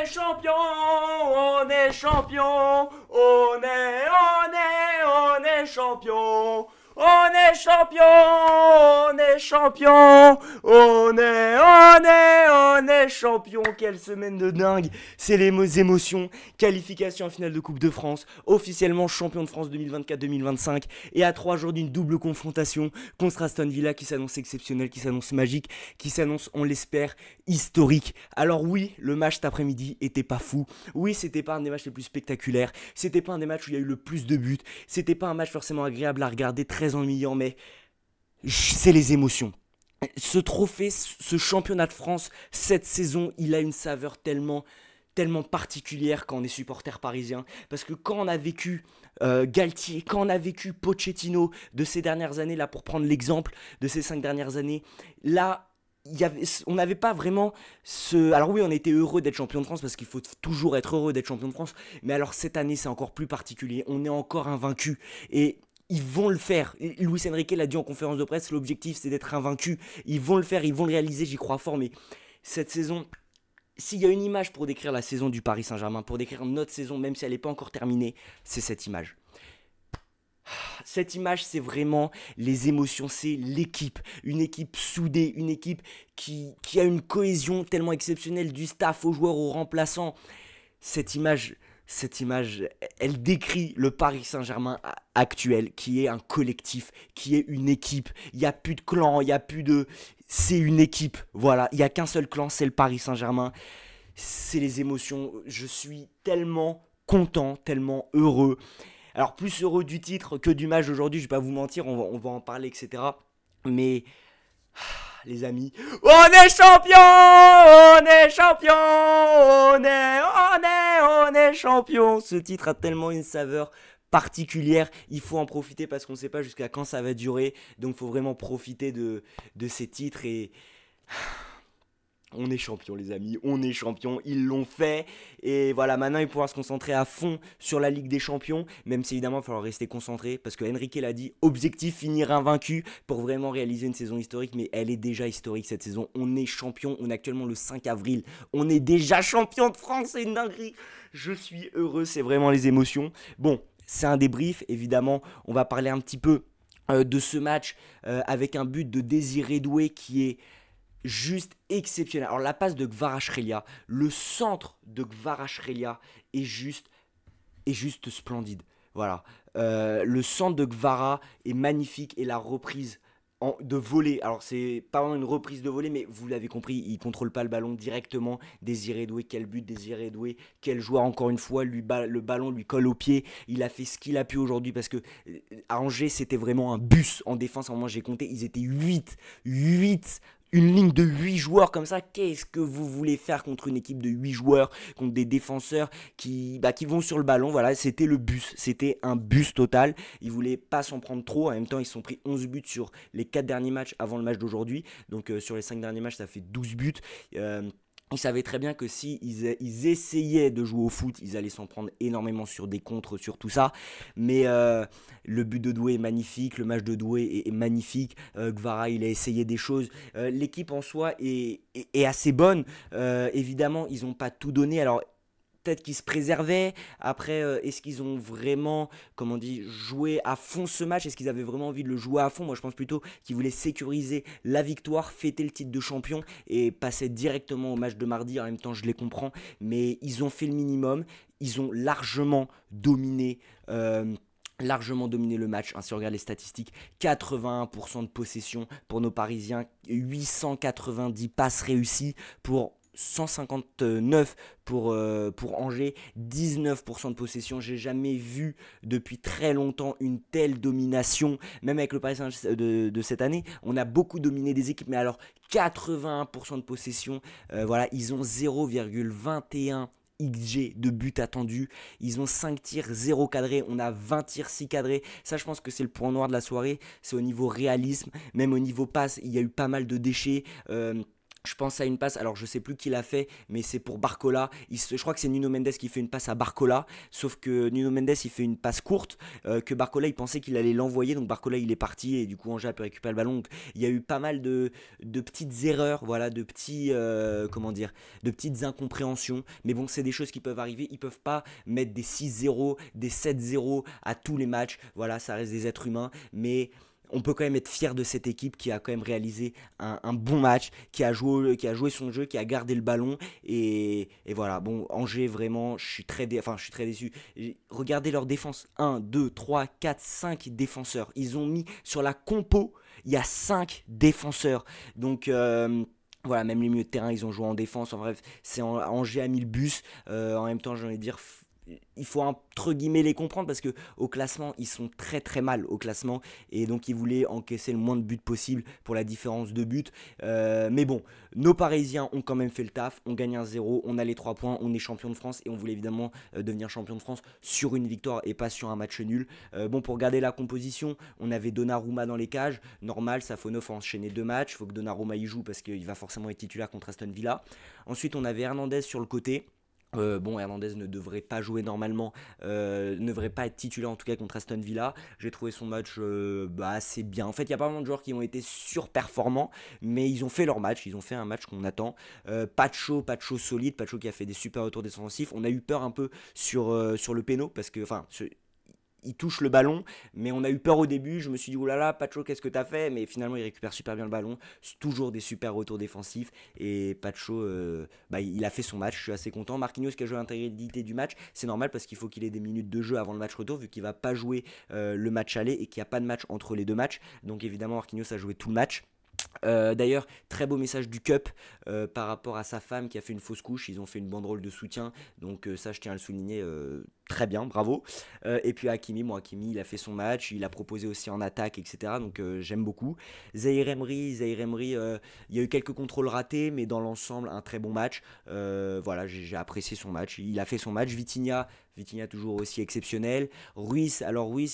est champion, on est champion, on est champion. On est champion, on est champion, on est champion. Quelle semaine de dingue, c'est les émotions. Qualification en finale de Coupe de France, officiellement champion de France 2024-2025 et à 3 jours d'une double confrontation contre Aston Villa qui s'annonce exceptionnelle, qui s'annonce magique, qui s'annonce, on l'espère, historique. Alors oui, le match cet après-midi était pas fou. Oui, c'était pas un des matchs les plus spectaculaires. C'était pas un des matchs où il y a eu le plus de buts. C'était pas un match forcément agréable à regarder, très ennuyant, mais c'est les émotions. Ce trophée, ce championnat de France, cette saison, il a une saveur tellement particulière quand on est supporter parisien. Parce que quand on a vécu Galtier, quand on a vécu Pochettino de ces dernières années, là pour prendre l'exemple de ces 5 dernières années, là on n'avait pas vraiment ce... Alors oui, on était heureux d'être champion de France parce qu'il faut toujours être heureux d'être champion de France. Mais alors cette année, c'est encore plus particulier. On est encore invaincu. Et ils vont le faire. Luis Enrique l'a dit en conférence de presse, l'objectif c'est d'être invaincu. Ils vont le faire, ils vont le réaliser, j'y crois fort. Mais cette saison, s'il y a une image pour décrire la saison du Paris Saint-Germain, pour décrire notre saison, même si elle n'est pas encore terminée, c'est cette image. Cette image, c'est vraiment les émotions, c'est l'équipe, une équipe soudée, une équipe qui a une cohésion tellement exceptionnelle du staff aux joueurs, aux remplaçants. Cette image, elle décrit le Paris Saint-Germain actuel, qui est un collectif, qui est une équipe. Il n'y a plus de clan, il n'y a plus de... C'est une équipe, voilà. Il n'y a qu'un seul clan, c'est le Paris Saint-Germain. C'est les émotions. Je suis tellement content, tellement heureux. Alors plus heureux du titre que du match d'aujourd'hui, je vais pas vous mentir, on va en parler, etc. Mais... les amis, on est champion, on est champion, on est champion. Ce titre a tellement une saveur particulière, il faut en profiter parce qu'on ne sait pas jusqu'à quand ça va durer. Donc il faut vraiment profiter de ces titres et... On est champion les amis, on est champion, ils l'ont fait et voilà, maintenant il pourra se concentrer à fond sur la Ligue des Champions, même si évidemment il va falloir rester concentré parce que Enrique l'a dit, objectif finir invaincu pour vraiment réaliser une saison historique, mais elle est déjà historique cette saison. On est champion, on est actuellement le 5 avril, on est déjà champion de France, c'est une dinguerie. Je suis heureux, c'est vraiment les émotions. Bon, c'est un débrief, évidemment, on va parler un petit peu de ce match avec un but de Désiré Doué qui est juste exceptionnel. Alors la passe de Kvaratskhelia, le centre de Kvaratskhelia est juste splendide. Voilà. Le centre de Kvara est magnifique et la reprise de volée. Alors c'est pas vraiment une reprise de volée, mais vous l'avez compris, il contrôle pas le ballon directement. Désiré Doué, quel but, Désiré Doué, quel joueur encore une fois, le ballon lui colle au pied. Il a fait ce qu'il a pu aujourd'hui parce que à Angers c'était vraiment un bus en défense. À un moment j'ai compté, ils étaient 8. Une ligne de 8 joueurs comme ça, qu'est-ce que vous voulez faire contre une équipe de 8 joueurs, contre des défenseurs qui vont sur le ballon. Voilà, c'était le bus, c'était un bus total. Ils voulaient pas s'en prendre trop, en même temps ils se sont pris 11 buts sur les 4 derniers matchs avant le match d'aujourd'hui. Donc sur les 5 derniers matchs ça fait 12 buts. Ils savaient très bien que si ils essayaient de jouer au foot, ils allaient s'en prendre énormément sur des contres, sur tout ça. Mais le but de Doué est magnifique, le match de Doué est magnifique. Kvara, il a essayé des choses. L'équipe en soi est assez bonne. Évidemment, ils n'ont pas tout donné. Alors, peut-être qu'ils se préservaient. Après, est-ce qu'ils ont vraiment, comment on dit, joué à fond ce match? Est-ce qu'ils avaient vraiment envie de le jouer à fond? Moi, je pense plutôt qu'ils voulaient sécuriser la victoire, fêter le titre de champion et passer directement au match de mardi. En même temps, je les comprends, mais ils ont fait le minimum. Ils ont largement dominé. Largement dominé le match, hein, si on regarde les statistiques, 81% de possession pour nos Parisiens, 890 passes réussies pour 159 pour Angers, 19% de possession. J'ai jamais vu depuis très longtemps une telle domination, même avec le Paris Saint-Germain de cette année. On a beaucoup dominé des équipes, mais alors 81% de possession, voilà, ils ont 0,21 XG de but attendu, ils ont 5 tirs 0 cadrés, on a 20 tirs 6 cadrés. Ça je pense que c'est le point noir de la soirée, c'est au niveau réalisme, même au niveau passe, il y a eu pas mal de déchets. Je pense à une passe, alors je sais plus qui l'a fait, mais c'est pour Barcola. Je crois que c'est Nuno Mendes qui fait une passe à Barcola, sauf que Nuno Mendes il fait une passe courte, que Barcola il pensait qu'il allait l'envoyer, donc Barcola il est parti et du coup Angers a pu récupérer le ballon. Donc, il y a eu pas mal de petites erreurs, voilà, de petits, comment dire, de petites incompréhensions. Mais bon, c'est des choses qui peuvent arriver. Ils peuvent pas mettre des 6-0, des 7-0 à tous les matchs. Voilà, ça reste des êtres humains, mais on peut quand même être fier de cette équipe qui a quand même réalisé un bon match, qui a joué son jeu, qui a gardé le ballon. Et voilà, bon, Angers, vraiment, je suis très déçu. Regardez leur défense. Un, 2, 3, 4, 5 défenseurs. Ils ont mis sur la compo, il y a 5 défenseurs. Donc, voilà, même les milieux de terrain, ils ont joué en défense. En bref, Angers a mis le bus. En même temps, j'ai envie de dire, il faut entre guillemets les comprendre parce que au classement ils sont très très mal au classement et donc ils voulaient encaisser le moins de buts possible pour la différence de buts. Mais bon, nos Parisiens ont quand même fait le taf, on gagne 1-0, on a les 3 points, on est champion de France et on voulait évidemment devenir champion de France sur une victoire et pas sur un match nul. Bon, pour garder la composition, on avait Donnarumma dans les cages, normal, Safonov a enchaîné 2 matchs, il faut que Donnarumma y joue parce qu'il va forcément être titulaire contre Aston Villa. Ensuite on avait Hernandez sur le côté. Bon, Hernandez ne devrait pas jouer normalement, ne devrait pas être titulaire en tout cas contre Aston Villa. J'ai trouvé son match assez bien. En fait, il y a pas vraiment de joueurs qui ont été surperformants, mais ils ont fait leur match. Ils ont fait un match qu'on attend. Pacho solide, Pacho qui a fait des super retours défensifs. On a eu peur un peu sur le péno parce que, enfin, il touche le ballon, mais on a eu peur au début. Je me suis dit, oulala, Pacho, qu'est-ce que t'as fait? Mais finalement, il récupère super bien le ballon. C'est toujours des super retours défensifs. Et Pacho, il a fait son match. Je suis assez content. Marquinhos qui a joué l'intégralité du match, c'est normal parce qu'il faut qu'il ait des minutes de jeu avant le match retour, vu qu'il va pas jouer le match aller et qu'il n'y a pas de match entre les 2 matchs. Donc évidemment, Marquinhos a joué tout le match. D'ailleurs, très beau message du Cup par rapport à sa femme qui a fait une fausse couche. Ils ont fait une banderole de soutien, donc ça je tiens à le souligner. Très bien, bravo. Et puis Hakimi, il a fait son match, il a proposé aussi en attaque, etc. Donc j'aime beaucoup. Zahir Emery, il y a eu quelques contrôles ratés, mais dans l'ensemble, un très bon match. Voilà, j'ai apprécié son match. Il a fait son match. Vitinha toujours aussi exceptionnel. Ruiz,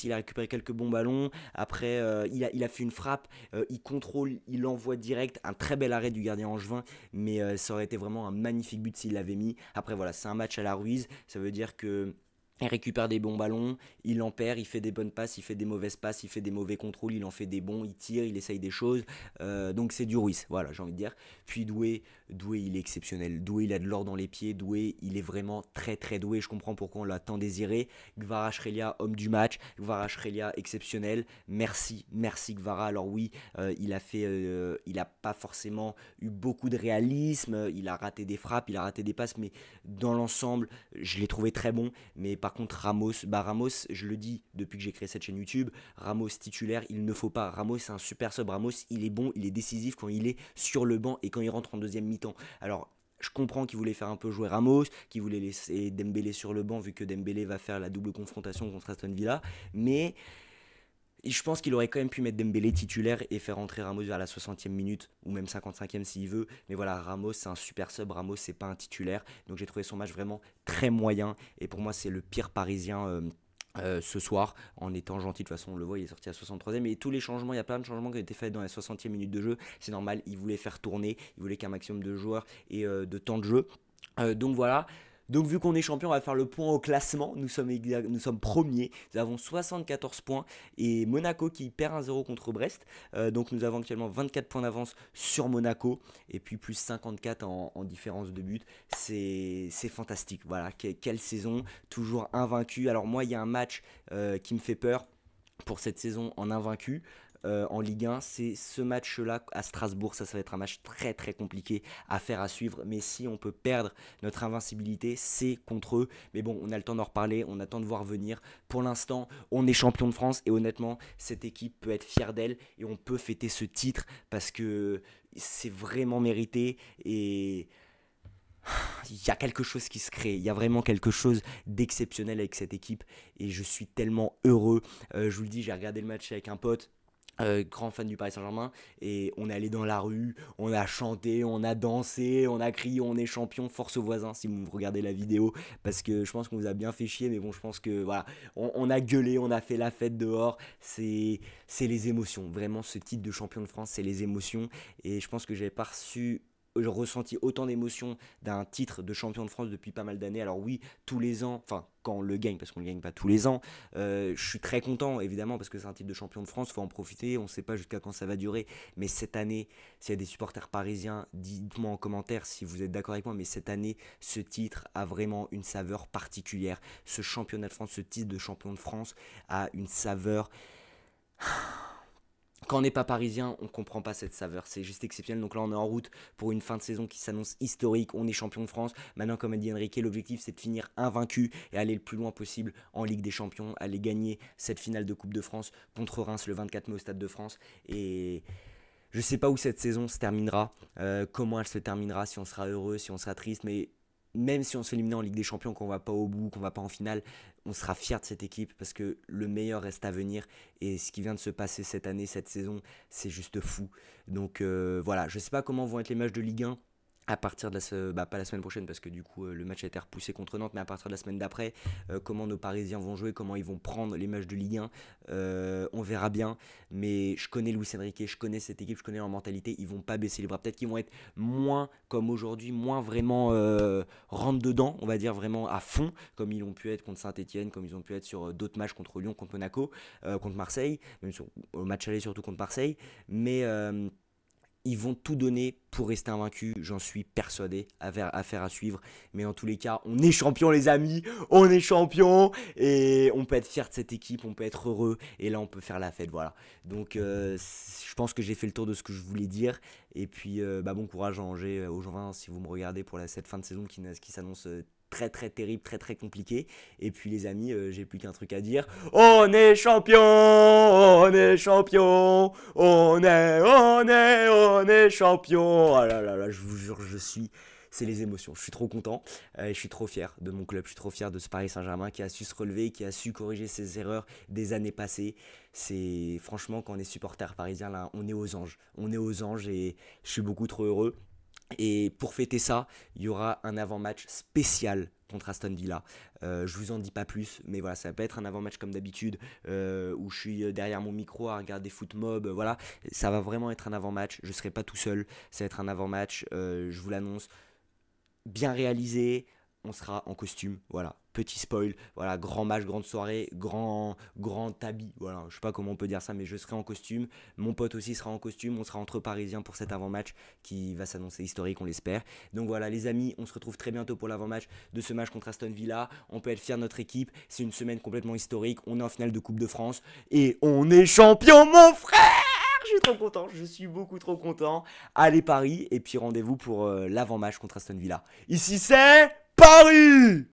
il a récupéré quelques bons ballons. Après, il a fait une frappe. Il contrôle, il envoie direct. Un très bel arrêt du gardien angevin. Mais ça aurait été vraiment un magnifique but s'il l'avait mis. Après, voilà, c'est un match à la Ruiz. Ça veut dire que il récupère des bons ballons, il en perd, il fait des bonnes passes, il fait des mauvaises passes, il fait des mauvais contrôles, il en fait des bons, il tire, il essaye des choses. Donc c'est du Ruiz, voilà, j'ai envie de dire. Puis Doué, il est exceptionnel. Doué, il a de l'or dans les pieds. Doué, il est vraiment très très doué. Je comprends pourquoi on l'a tant désiré. Kvaratskhelia, homme du match. Kvaratskhelia, exceptionnel. Merci Kvara. Alors oui, il a pas forcément eu beaucoup de réalisme. Il a raté des frappes, il a raté des passes, mais dans l'ensemble, je l'ai trouvé très bon. Mais par contre, Ramos, je le dis depuis que j'ai créé cette chaîne YouTube, Ramos titulaire, il ne faut pas. Ramos, c'est un super sub. Ramos, il est bon, il est décisif quand il est sur le banc et quand il rentre en deuxième mi-temps. Alors, je comprends qu'il voulait faire un peu jouer Ramos, qu'il voulait laisser Dembélé sur le banc vu que Dembélé va faire la double confrontation contre Aston Villa, mais je pense qu'il aurait quand même pu mettre Dembélé titulaire et faire rentrer Ramos vers la 60e minute ou même 55e s'il veut. Mais voilà, Ramos c'est un super sub, Ramos c'est pas un titulaire. Donc j'ai trouvé son match vraiment très moyen et pour moi c'est le pire parisien ce soir, en étant gentil. De toute façon on le voit, il est sorti à 63e et tous les changements, il y a plein de changements qui ont été faits dans la 60e minute de jeu. C'est normal, il voulait faire tourner, il voulait qu'un maximum de joueurs et de temps de jeu. Donc voilà. Donc vu qu'on est champion, on va faire le point au classement. Nous sommes premiers. Nous avons 74 points. Et Monaco qui perd 1-0 contre Brest. Donc nous avons actuellement 24 points d'avance sur Monaco. Et puis plus 54 en différence de but. C'est fantastique. Voilà, quelle saison. Toujours invaincu. Alors moi, il y a un match qui me fait peur pour cette saison en invaincu. En Ligue 1, c'est ce match-là à Strasbourg. Ça va être un match très très compliqué à faire, à suivre. Mais si on peut perdre notre invincibilité, c'est contre eux. Mais bon, on a le temps d'en reparler, on a le temps de voir venir. Pour l'instant, on est champion de France et honnêtement, cette équipe peut être fière d'elle et on peut fêter ce titre parce que c'est vraiment mérité et il y a quelque chose qui se crée, il y a vraiment quelque chose d'exceptionnel avec cette équipe et je suis tellement heureux. Je vous le dis, j'ai regardé le match avec un pote. Grand fan du Paris Saint-Germain et on est allé dans la rue, on a chanté, on a dansé, on a crié on est champion, force aux voisins si vous regardez la vidéo parce que je pense qu'on vous a bien fait chier mais bon je pense que voilà on a gueulé, on a fait la fête dehors, c'est les émotions, vraiment ce titre de champion de France c'est les émotions et je pense que j'avais pas reçu ressenti autant d'émotions d'un titre de champion de France depuis pas mal d'années. Alors oui, tous les ans, enfin quand on le gagne, parce qu'on ne le gagne pas tous les ans, je suis très content évidemment parce que c'est un titre de champion de France, il faut en profiter, on ne sait pas jusqu'à quand ça va durer, mais cette année, s'il y a des supporters parisiens, dites-moi en commentaire si vous êtes d'accord avec moi, mais cette année, ce titre a vraiment une saveur particulière. Ce championnat de France, ce titre de champion de France a une saveur. Quand on n'est pas parisien, on ne comprend pas cette saveur. C'est juste exceptionnel. Donc là, on est en route pour une fin de saison qui s'annonce historique. On est champion de France. Maintenant, comme a dit Enrique, l'objectif, c'est de finir invaincu et aller le plus loin possible en Ligue des Champions. Aller gagner cette finale de Coupe de France contre Reims le 24 mai au Stade de France. Et je ne sais pas où cette saison se terminera, comment elle se terminera, si on sera heureux, si on sera triste. Mais même si on se fait éliminer en Ligue des Champions, qu'on va pas au bout, qu'on va pas en finale, on sera fier de cette équipe parce que le meilleur reste à venir et ce qui vient de se passer cette année, cette saison, c'est juste fou. Donc voilà, je sais pas comment vont être les matchs de Ligue 1 à partir de pas la semaine prochaine parce que du coup le match a été repoussé contre Nantes, mais à partir de la semaine d'après, comment nos Parisiens vont jouer, comment ils vont prendre les matchs de Ligue 1, on verra bien. Mais je connais Luis Enrique, je connais cette équipe, je connais leur mentalité, ils vont pas baisser les bras. Peut-être qu'ils vont être moins comme aujourd'hui, moins vraiment rentre dedans, on va dire vraiment à fond, comme ils ont pu être contre Saint-Etienne, comme ils ont pu être sur d'autres matchs contre Lyon, contre Monaco, contre Marseille, même au match aller surtout contre Marseille. Mais ils vont tout donner pour rester invaincus, j'en suis persuadé, affaire à suivre. Mais en tous les cas, on est champion les amis, on est champion et on peut être fier de cette équipe, on peut être heureux et là on peut faire la fête, voilà. Donc je pense que j'ai fait le tour de ce que je voulais dire et puis bon courage à Angers, aux gens si vous me regardez pour cette fin de saison qui s'annonce très très terrible, très très compliqué. Et puis les amis, j'ai plus qu'un truc à dire. On est champion, on est champion, on est champion. Ah là là là, je vous jure, c'est les émotions. Je suis trop content et je suis trop fier de mon club. Je suis trop fier de ce Paris Saint-Germain qui a su se relever, qui a su corriger ses erreurs des années passées. C'est franchement quand on est supporter parisien là, on est aux anges. On est aux anges et je suis beaucoup trop heureux. Et pour fêter ça, il y aura un avant-match spécial contre Aston Villa. Je vous en dis pas plus, mais voilà, ça va pas être un avant-match comme d'habitude où je suis derrière mon micro à regarder Footmob. Voilà, ça va vraiment être un avant-match. Je serai pas tout seul, ça va être un avant-match. Je vous l'annonce, bien réalisé. On sera en costume, voilà, petit spoil, voilà, grand match, grande soirée, grand habit, voilà, je sais pas comment on peut dire ça, mais je serai en costume, mon pote aussi sera en costume, on sera entre Parisiens pour cet avant-match qui va s'annoncer historique, on l'espère. Donc voilà les amis, on se retrouve très bientôt pour l'avant-match de ce match contre Aston Villa, on peut être fier de notre équipe, c'est une semaine complètement historique, on est en finale de Coupe de France, et on est champion mon frère. Je suis trop content, je suis beaucoup trop content. Allez Paris, et puis rendez-vous pour l'avant-match contre Aston Villa. Ici c'est Paris!